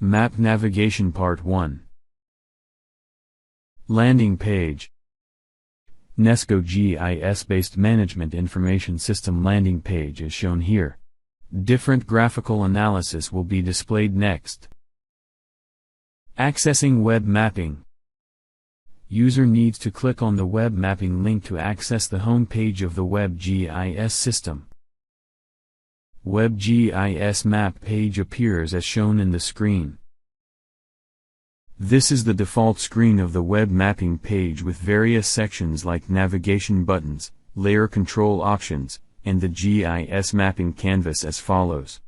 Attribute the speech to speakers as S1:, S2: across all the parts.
S1: Map Navigation Part 1. Landing Page. Nesco GIS-based Management Information System landing page is shown here. Different graphical analysis will be displayed next. Accessing Web Mapping. User needs to click on the Web Mapping link to access the home page of the Web GIS system. Web GIS map page appears as shown in the screen. This is the default screen of the web mapping page with various sections like navigation buttons, layer control options, and the GIS mapping canvas as follows.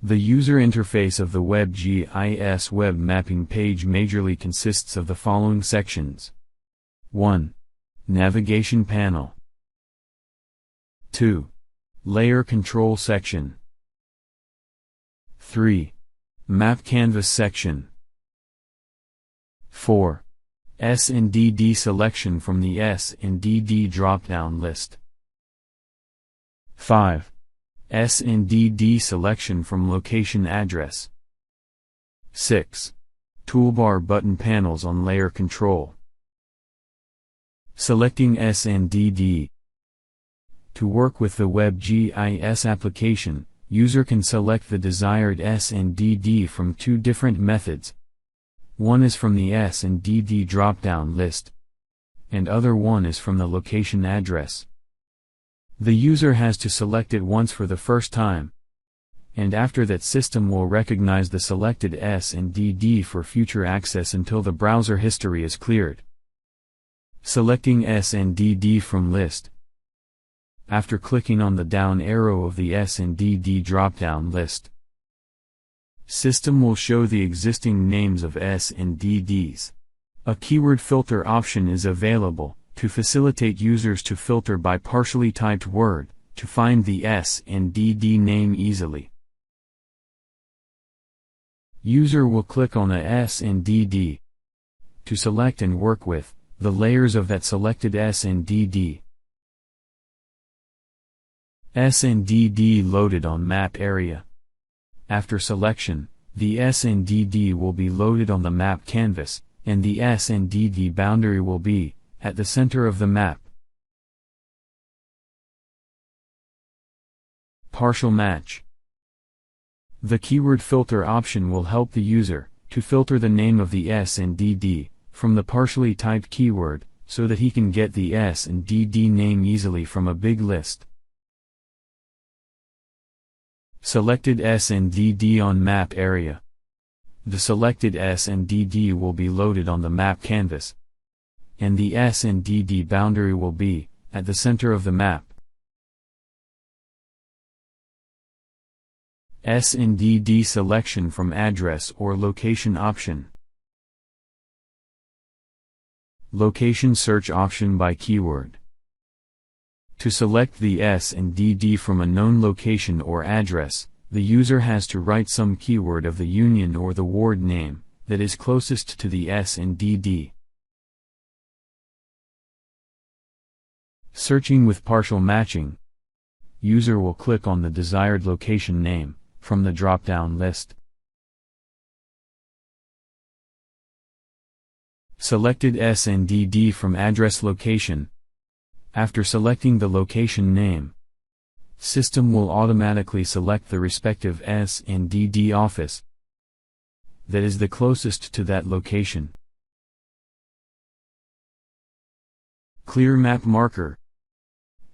S1: The user interface of the Web GIS web mapping page majorly consists of the following sections. 1. Navigation panel. 2. Layer control section. 3. Map canvas section. 4. S&DD selection from the S&DD drop-down list. 5. S&DD selection from location address. 6. Toolbar button panels on layer control. Selecting S&DD. To work with the Web GIS application, user can select the desired S&DD from two different methods. One is from the S&DD drop-down list, and other one is from the location address. The user has to select it once for the first time, and after that system will recognize the selected S&DD for future access until the browser history is cleared. Selecting S&DD from list. After clicking on the down arrow of the S&DD drop-down list, system will show the existing names of S&DDs. A keyword filter option is available to facilitate users to filter by partially typed word to find the S&DD name easily. User will click on a S&DD to select and work with the layers of that selected S&DD. S&DD loaded on map area. After selection, the S&DD will be loaded on the map canvas, and the S&DD boundary will be at the center of the map. Partial match. The keyword filter option will help the user to filter the name of the S&DD from the partially typed keyword so that he can get the S&DD name easily from a big list. Selected S&DD on map area. The selected S&DD will be loaded on the map canvas, and the S&DD boundary will be at the center of the map. S&DD selection from address or location option. Location search option by keyword. To select the S&DD from a known location or address, the user has to write some keyword of the union or the ward name that is closest to the S&DD. Searching with partial matching. User will click on the desired location name from the drop-down list. Selected S&DD from address location. After selecting the location name, system will automatically select the respective S&DD office that is the closest to that location. Clear map marker.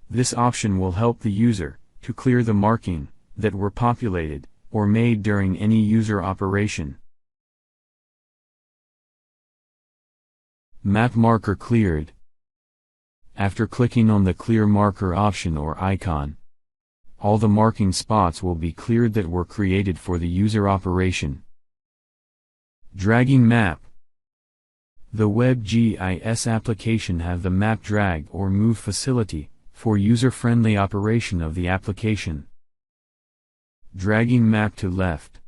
S1: This option will help the user to clear the marking that were populated or made during any user operation. Map marker cleared. After clicking on the clear marker option or icon, all the marking spots will be cleared that were created for the user operation. Dragging map. The Web GIS application have the map drag or move facility for user-friendly operation of the application. Dragging map to left.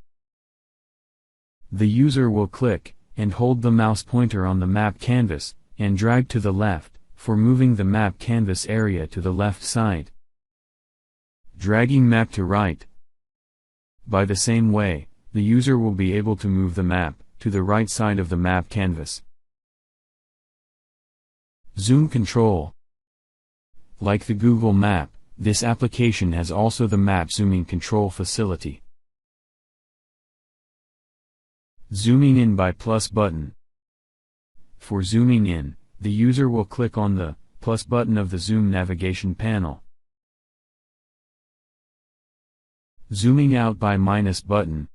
S1: The user will click and hold the mouse pointer on the map canvas and drag to the left for moving the map canvas area to the left side. Dragging map to right. By the same way, the user will be able to move the map to the right side of the map canvas. Zoom control. Like the Google Map, this application has also the map zooming control facility. Zooming in by plus button. For zooming in, the user will click on the plus button of the zoom navigation panel. Zooming out by minus button.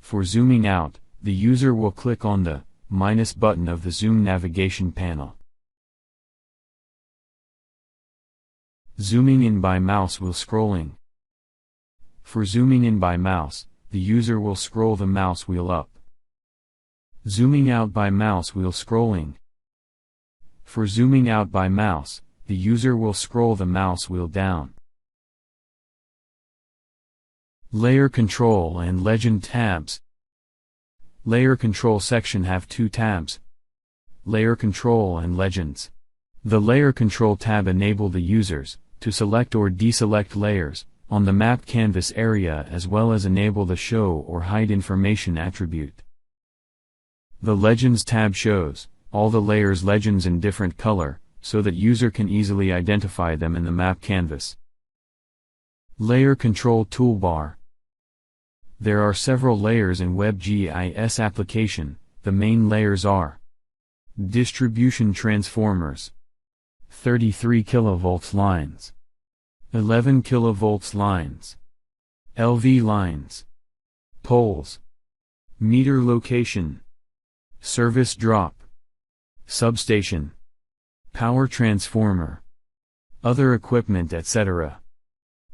S1: For zooming out, the user will click on the minus button of the zoom navigation panel. Zooming in by mouse wheel scrolling. For zooming in by mouse, the user will scroll the mouse wheel up. Zooming out by mouse wheel scrolling. For zooming out by mouse, the user will scroll the mouse wheel down. Layer control and legend tabs. Layer control section have two tabs: Layer control and legends. The Layer control tab enable the users to select or deselect layers on the map canvas area, as well as enable the show or hide information attribute. The Legends tab shows all the layers' legends in different color, so that user can easily identify them in the map canvas. Layer control toolbar. There are several layers in WebGIS application. The main layers are distribution transformers, 33 kV lines, 11 kV lines, LV lines, poles, meter location, service drop, substation, power transformer, other equipment, etc.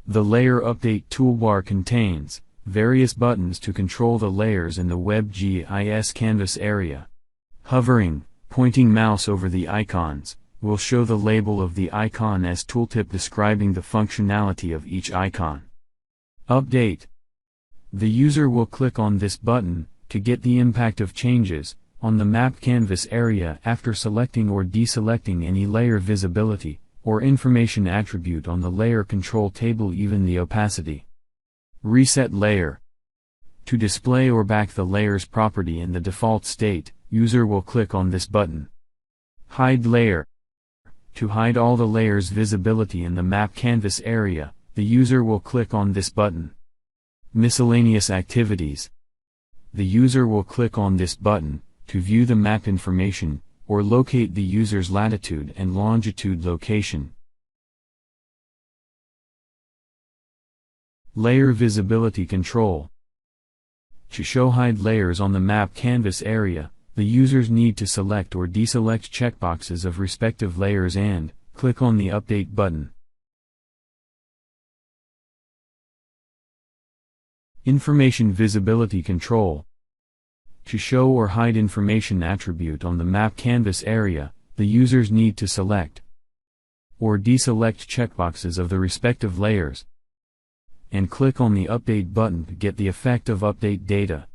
S1: The layer update toolbar contains various buttons to control the layers in the WebGIS canvas area. Hovering, pointing mouse over the icons will show the label of the icon as tooltip describing the functionality of each icon. Update. The user will click on this button to get the impact of changes on the map canvas area after selecting or deselecting any layer visibility or information attribute on the layer control table, even the opacity. Reset layer. To display or back the layer's property in the default state, user will click on this button. Hide layer. To hide all the layers' visibility in the map canvas area, the user will click on this button. Miscellaneous activities. The user will click on this button to view the map information or locate the user's latitude and longitude location. Layer visibility control. To show hide layers on the map canvas area, the users need to select or deselect checkboxes of respective layers and click on the Update button. Information visibility control. To show or hide information attribute on the map canvas area, the users need to select or deselect checkboxes of the respective layers and click on the Update button to get the effect of update data.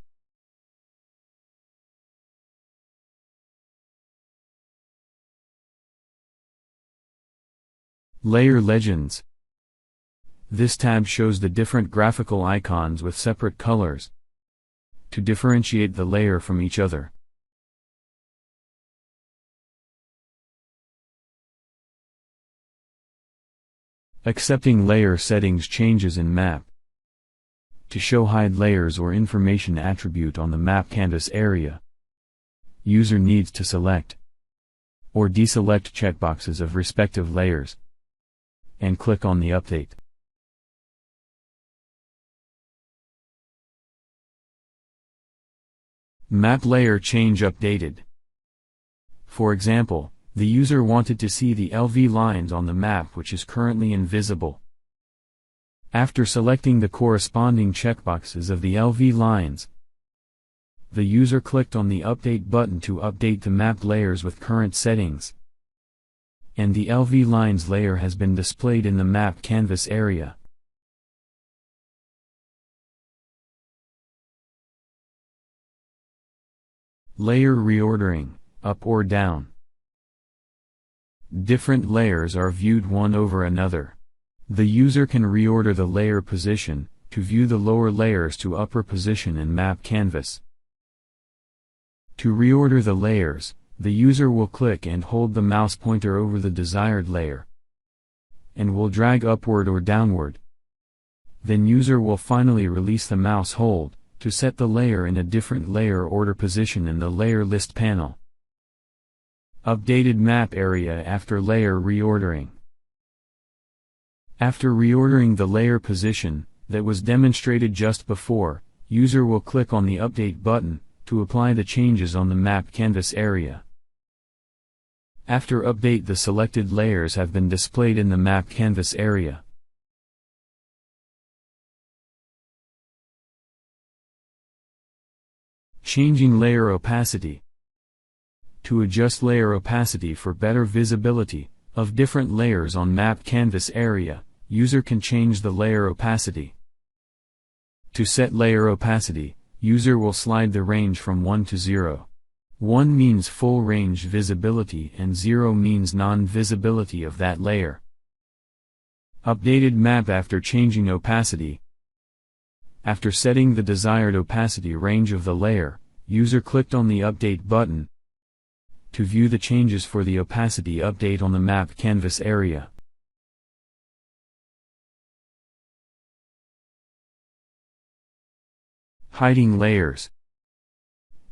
S1: Layer legends. This tab shows the different graphical icons with separate colors to differentiate the layer from each other. Accepting layer settings changes in map. To show hide layers or information attribute on the map canvas area, user needs to select or deselect checkboxes of respective layers and click on the Update. Map layer change updated. For example, the user wanted to see the LV lines on the map, which is currently invisible. After selecting the corresponding checkboxes of the LV lines, the user clicked on the Update button to update the map layers with current settings, and the LV lines layer has been displayed in the map canvas area. Layer reordering, up or down. Different layers are viewed one over another. The user can reorder the layer position to view the lower layers to upper position in map canvas. To reorder the layers, the user will click and hold the mouse pointer over the desired layer, and will drag upward or downward. Then user will finally release the mouse hold, to set the layer in a different layer order position in the layer list panel. Updated map area after layer reordering. After reordering the layer position, that was demonstrated just before, user will click on the Update button, to apply the changes on the map canvas area. After update, the selected layers have been displayed in the map canvas area. Changing layer opacity. To adjust layer opacity for better visibility of different layers on map canvas area, user can change the layer opacity. To set layer opacity, user will slide the range from 1 to 0. 1 means full range visibility and 0 means non-visibility of that layer. Updated map after changing opacity. After setting the desired opacity range of the layer, user clicked on the Update button to view the changes for the opacity update on the map canvas area. Hiding layers.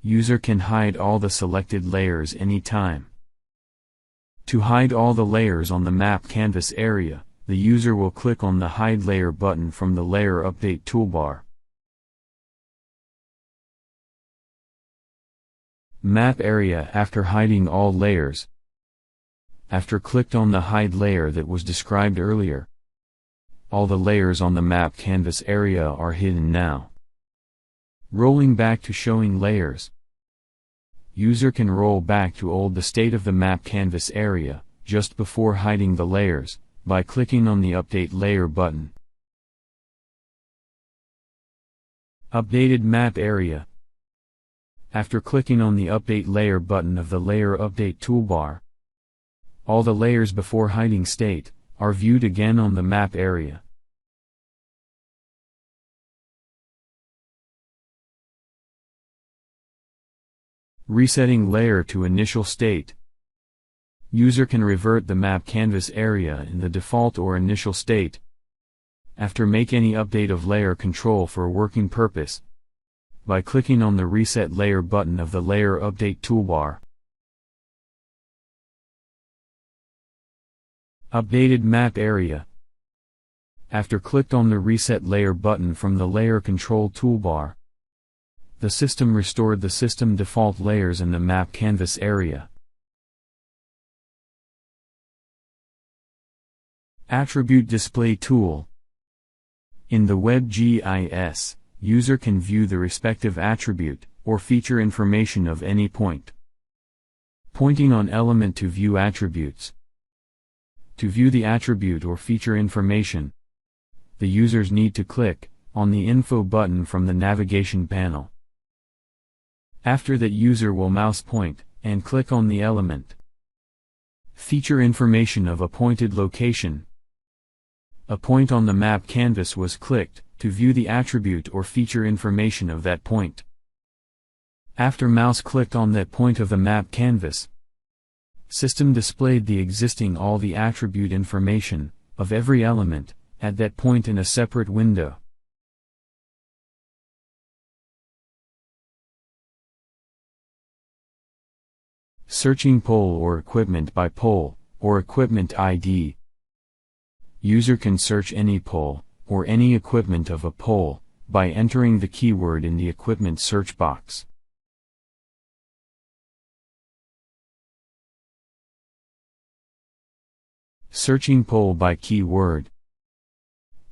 S1: User can hide all the selected layers anytime. To hide all the layers on the map canvas area, the user will click on the Hide Layer button from the Layer Update toolbar. Map area after hiding all layers. After clicked on the Hide Layer that was described earlier, all the layers on the map canvas area are hidden now. Rolling back to showing layers. User can roll back to the state of the map canvas area, just before hiding the layers, by clicking on the Update Layer button. Updated map area. After clicking on the Update Layer button of the Layer Update toolbar, all the layers before hiding state are viewed again on the map area. Resetting layer to initial state. User can revert the map canvas area in the default or initial state after make any update of layer control for working purpose by clicking on the Reset Layer button of the Layer Update toolbar. Updated map area. After clicked on the Reset Layer button from the Layer Control toolbar, the system restored the system default layers in the map canvas area. Attribute Display Tool. In the WebGIS, user can view the respective attribute or feature information of any point. Pointing on element to view attributes. To view the attribute or feature information, the users need to click on the Info button from the navigation panel. After that, user will mouse point and click on the element. Feature information of a pointed location. A point on the map canvas was clicked to view the attribute or feature information of that point. After mouse clicked on that point of the map canvas, system displayed the existing all the attribute information of every element at that point in a separate window. Searching pole or equipment by pole or equipment ID. User can search any pole or any equipment of a pole by entering the keyword in the equipment search box. Searching pole by keyword.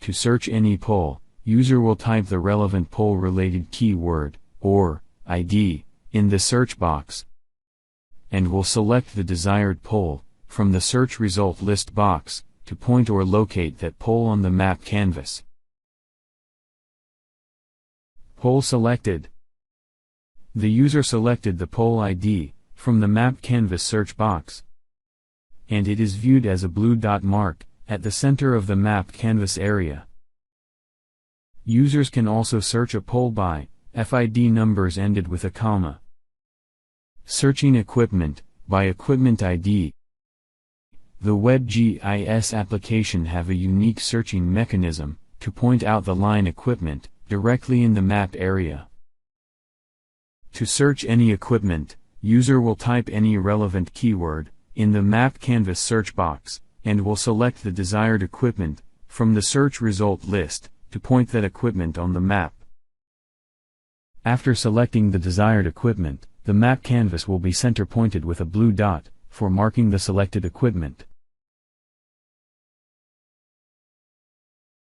S1: To search any pole, user will type the relevant pole-related keyword or ID in the search box, and will select the desired pole from the search result list box to point or locate that pole on the map canvas. Pole selected. The user selected the pole ID from the map canvas search box, and it is viewed as a blue dot mark at the center of the map canvas area. Users can also search a pole by FID numbers ended with a comma. Searching equipment by equipment ID. The WebGIS application have a unique searching mechanism to point out the line equipment directly in the map area. To search any equipment, user will type any relevant keyword in the map canvas search box and will select the desired equipment from the search result list to point that equipment on the map. After selecting the desired equipment, the map canvas will be center pointed with a blue dot for marking the selected equipment.